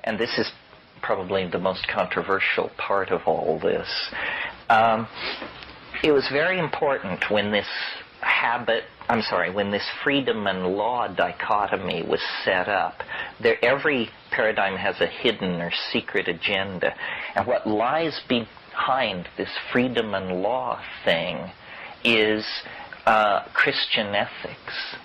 and this is probably the most controversial part of all this, it was very important when this when this freedom and law dichotomy was set up. Every paradigm has a hidden or secret agenda. And what lies behind this freedom and law thing is Christian ethics.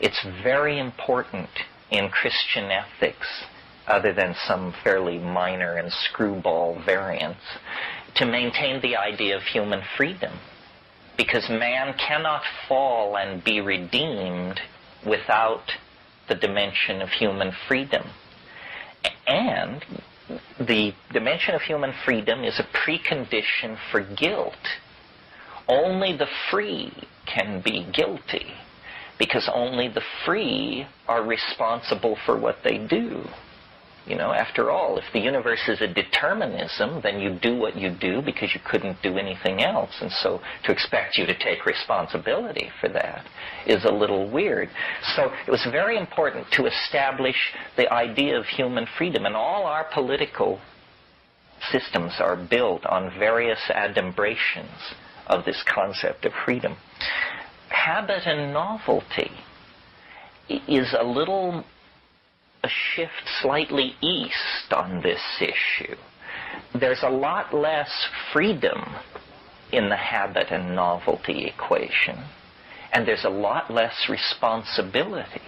It's very important in Christian ethics, other than some fairly minor and screwball variants, to maintain the idea of human freedom. Because man cannot fall and be redeemed without the dimension of human freedom. And the dimension of human freedom is a precondition for guilt. Only the free can be guilty, because only the free are responsible for what they do. You know, after all, if the universe is a determinism, then you do what you do because you couldn't do anything else. And so to expect you to take responsibility for that is a little weird. So it was very important to establish the idea of human freedom. And all our political systems are built on various adumbrations of this concept of freedom. Habit and novelty is a shift slightly east on this issue. There's a lot less freedom in the habit and novelty equation, and there's a lot less responsibility.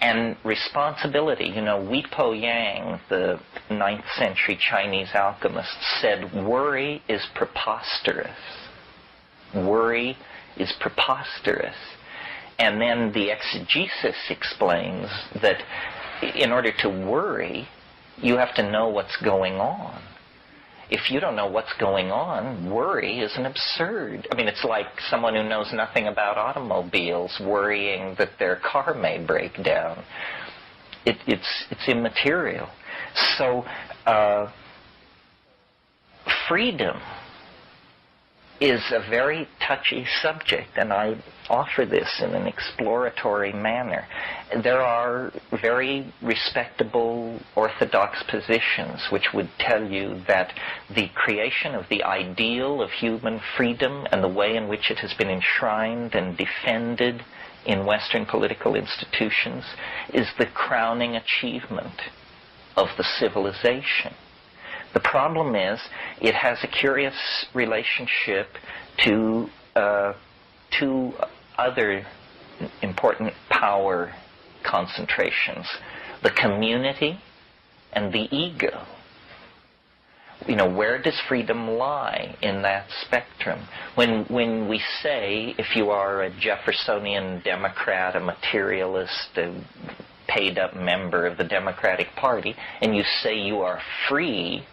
And responsibility, Hui Po Yang, the 9th century Chinese alchemist, said worry is preposterous. Worry is preposterous. And then the exegesis explains that in order to worry, you have to know what's going on. If you don't know what's going on, worry is an absurd. I mean, it's like someone who knows nothing about automobiles worrying that their car may break down. It's immaterial. So, freedom is a very touchy subject, and I offer this in an exploratory manner. There are very respectable orthodox positions which would tell you that the creation of the ideal of human freedom and the way in which it has been enshrined and defended in Western political institutions is the crowning achievement of the civilization. The problem is, it has a curious relationship to two other important power concentrations: the community and the ego. Where does freedom lie in that spectrum? When we say, if you are a Jeffersonian Democrat, a materialist, a paid-up member of the Democratic Party, and you say you are free,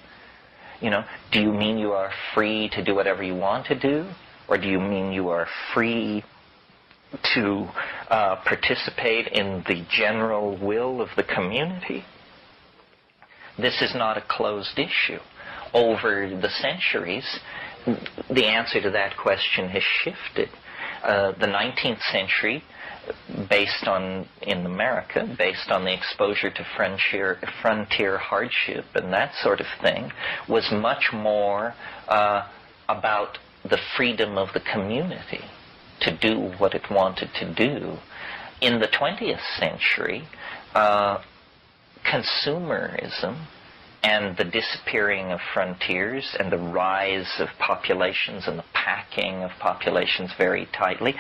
do you mean you are free to do whatever you want to do? Or do you mean you are free to participate in the general will of the community? This is not a closed issue. Over the centuries, the answer to that question has shifted. The 19th century, in America, based on the exposure to frontier hardship and that sort of thing, was much more about the freedom of the community to do what it wanted to do. In the 20th century, consumerism and the disappearing of frontiers and the rise of populations and the packing of populations very tightly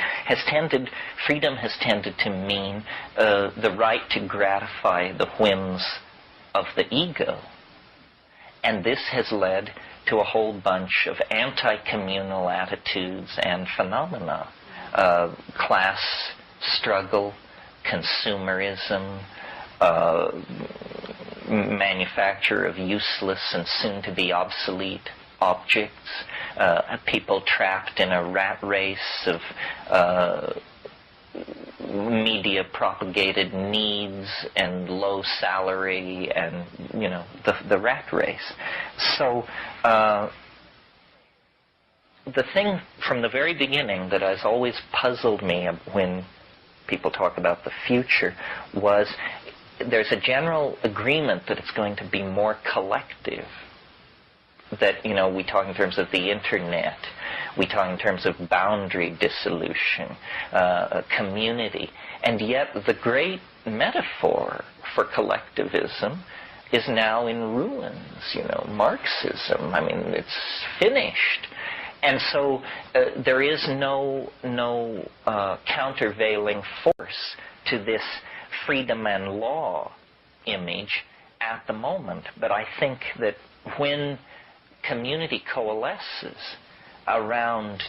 freedom has tended to mean the right to gratify the whims of the ego. And this has led to a whole bunch of anti-communal attitudes and phenomena. Class struggle, consumerism, manufacture of useless and soon-to-be obsolete objects, people trapped in a rat race of media-propagated needs and low salary and, the rat race. So, the thing from the very beginning that has always puzzled me when people talk about the future was there's a general agreement that it's going to be more collective. That, we talk in terms of the internet, we talk in terms of boundary dissolution, community, and yet the great metaphor for collectivism is now in ruins. Marxism, it's finished. And so there is no countervailing force to this freedom and law image at the moment. But I think that when community coalesces around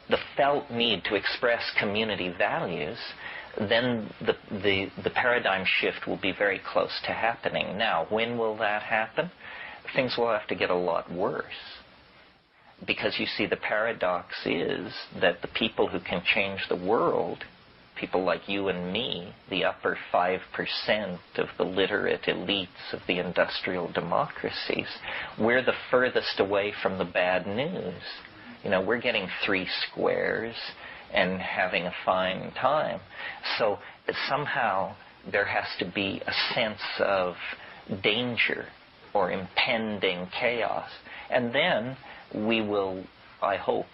the felt need to express community values, then the paradigm shift will be very close to happening. Now, when will that happen? Things will have to get a lot worse. Because you see, the paradox is that the people who can change the world, people like you and me, the upper 5% of the literate elites of the industrial democracies, we're the furthest away from the bad news. We're getting 3 squares and having a fine time. So somehow there has to be a sense of danger or impending chaos. And then we will, I hope,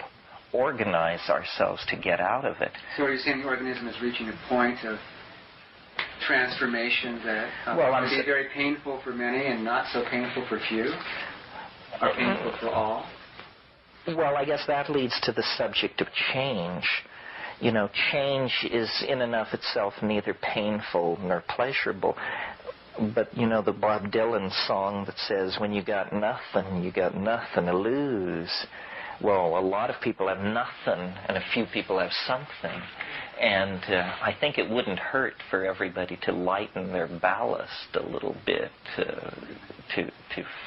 organize ourselves to get out of it. So are you saying the organism is reaching a point of transformation that will be very painful for many and not so painful for few? Or painful for all? Well, I guess that leads to the subject of change. Change is in and of itself neither painful nor pleasurable. But, the Bob Dylan song that says, when you got nothing to lose. Well, a lot of people have nothing, and a few people have something. And I think it wouldn't hurt for everybody to lighten their ballast a little bit to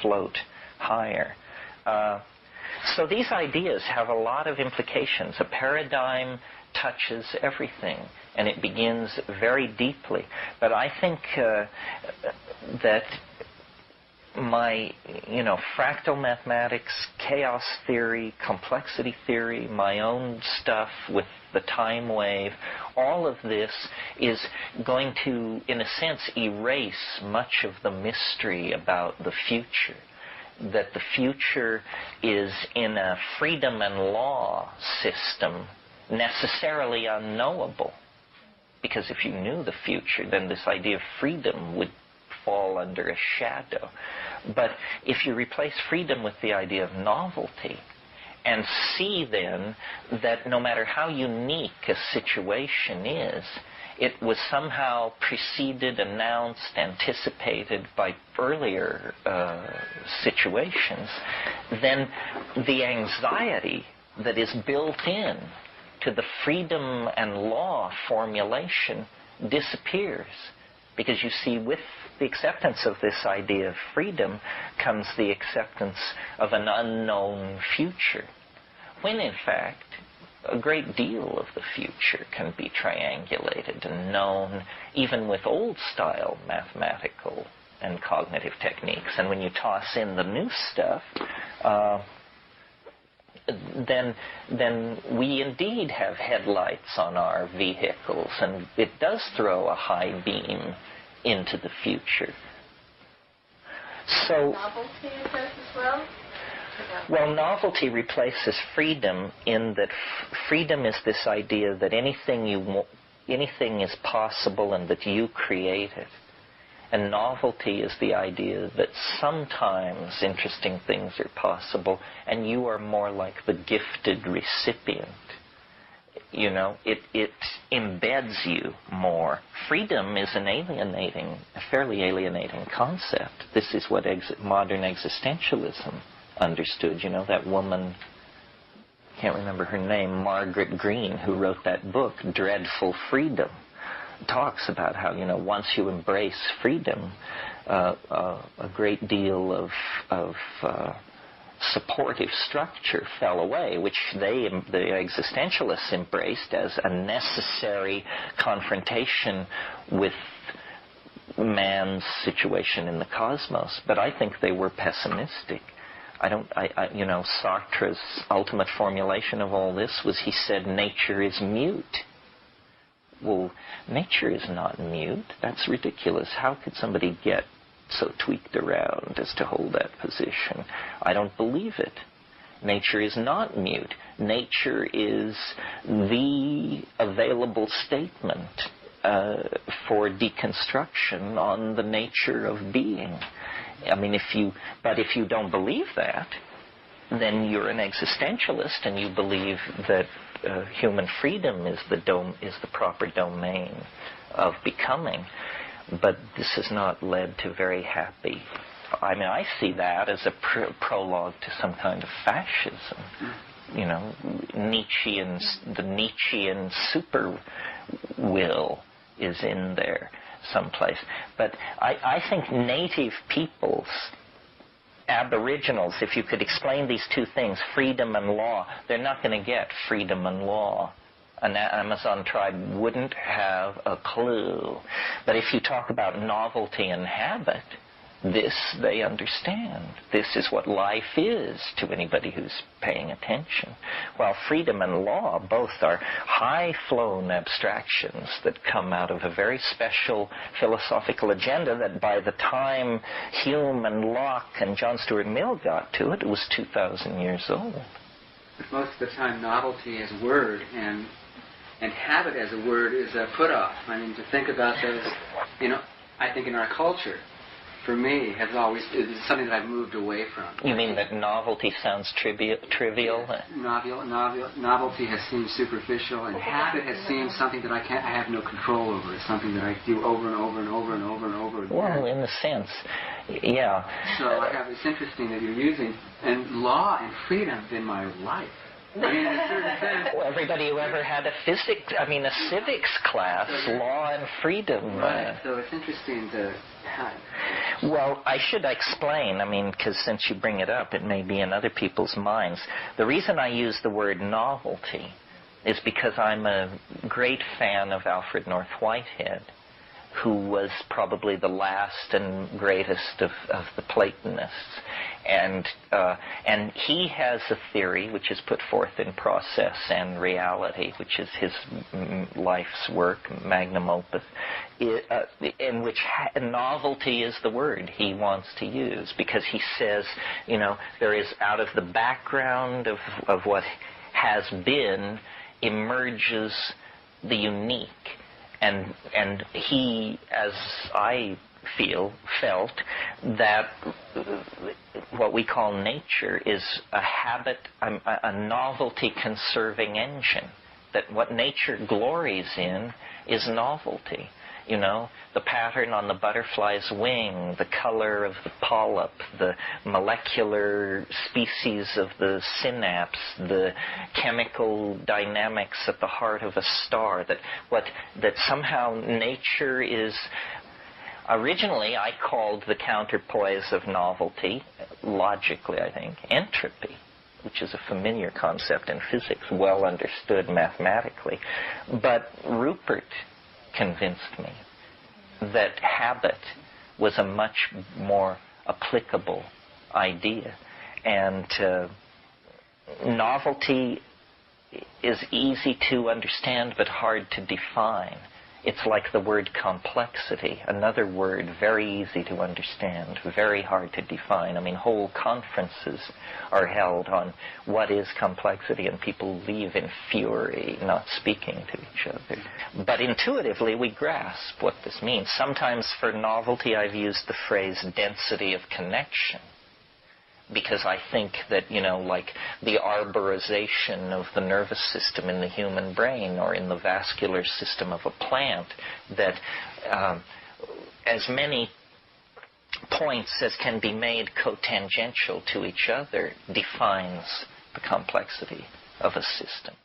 float higher. So these ideas have a lot of implications. A paradigm touches everything, and it begins very deeply. But I think that my, fractal mathematics, chaos theory, complexity theory, my own stuff with the time wave, all of this is going to, in a sense, erase much of the mystery about the future. That the future is in a freedom and law system necessarily unknowable. Because if you knew the future, then this idea of freedom would fall under a shadow. But if you replace freedom with the idea of novelty, and see then that no matter how unique a situation is, it was somehow preceded, announced, anticipated by earlier situations, then the anxiety that is built in to the freedom and law formulation disappears. Because you see, with the acceptance of this idea of freedom comes the acceptance of an unknown future, when in fact a great deal of the future can be triangulated and known even with old-style mathematical and cognitive techniques. And when you toss in the new stuff, then we indeed have headlights on our vehicles, and it does throw a high beam into the future. So, novelty is as well? Well, novelty replaces freedom in that freedom is this idea that anything is possible and that you create it. And novelty is the idea that sometimes interesting things are possible and you are more like the gifted recipient. It embeds you more. Freedom is a fairly alienating concept. This is what modern existentialism understood. That woman, can't remember her name, Margaret Greene, who wrote that book, Dreadful Freedom, talks about how, once you embrace freedom, a great deal of supportive structure fell away, which the existentialists embraced as a necessary confrontation with man's situation in the cosmos. But I think they were pessimistic. Sartre's ultimate formulation of all this was, he said, nature is mute. well, nature is not mute. That's ridiculous. How could somebody get so tweaked around as to hold that position? I don't believe it. Nature is not mute. Nature is the available statement for deconstruction on the nature of being. I mean, if you don't believe that, then you're an existentialist and you believe that human freedom is the proper domain of becoming. But this has not led to very happy. I mean, I see that as a prologue to some kind of fascism. You know, the Nietzschean super will is in there someplace. But I think native peoples, aboriginals, if you could explain these two things, freedom and law, they're not going to get freedom and law. An Amazon tribe wouldn't have a clue. But if you talk about novelty and habit, this they understand. This is what life is to anybody who's paying attention. While freedom and law both are high-flown abstractions that come out of a very special philosophical agenda that by the time Hume and Locke and John Stuart Mill got to it, it was 2,000 years old. But most of the time, novelty as a word and habit as a word is a put-off. I mean, to think about those, I think in our culture, for me, has always is something that I've moved away from. You mean that novelty sounds trivial? Yes. Novelty has seemed superficial, and habit has seemed something that I have no control over. It's something that I do over and over and over and over and over again. Well, in a sense, yeah. So it's interesting that you're using law and freedom in my life. I mean, in a certain sense. Well, everybody who ever had a civics class, law and freedom. Right. So it's interesting to. Well, I should explain, because since you bring it up, it may be in other people's minds. The reason I use the word novelty is because I'm a great fan of Alfred North Whitehead, who was probably the last and greatest of the Platonists. And he has a theory which is put forth in Process and Reality, which is his life's work, magnum opus, in which novelty is the word he wants to use, because he says, there is out of the background of what has been emerges the unique. And he, as I felt that what we call nature is a habit, a novelty-conserving engine. That what nature glories in is novelty. The pattern on the butterfly's wing, the color of the polyp, the molecular species of the synapse, the chemical dynamics at the heart of a star, that somehow nature is. Originally, I called the counterpoise of novelty, logically I think, entropy, which is a familiar concept in physics, well understood mathematically. But Rupert convinced me that habit was a much more applicable idea. And novelty is easy to understand but hard to define. It's like the word complexity, another word very easy to understand, very hard to define. Whole conferences are held on what is complexity, and people leave in fury, not speaking to each other. But intuitively, we grasp what this means. Sometimes for novelty, I've used the phrase density of connection, because I think that, like the arborization of the nervous system in the human brain or in the vascular system of a plant, that as many points as can be made cotangential to each other defines the complexity of a system.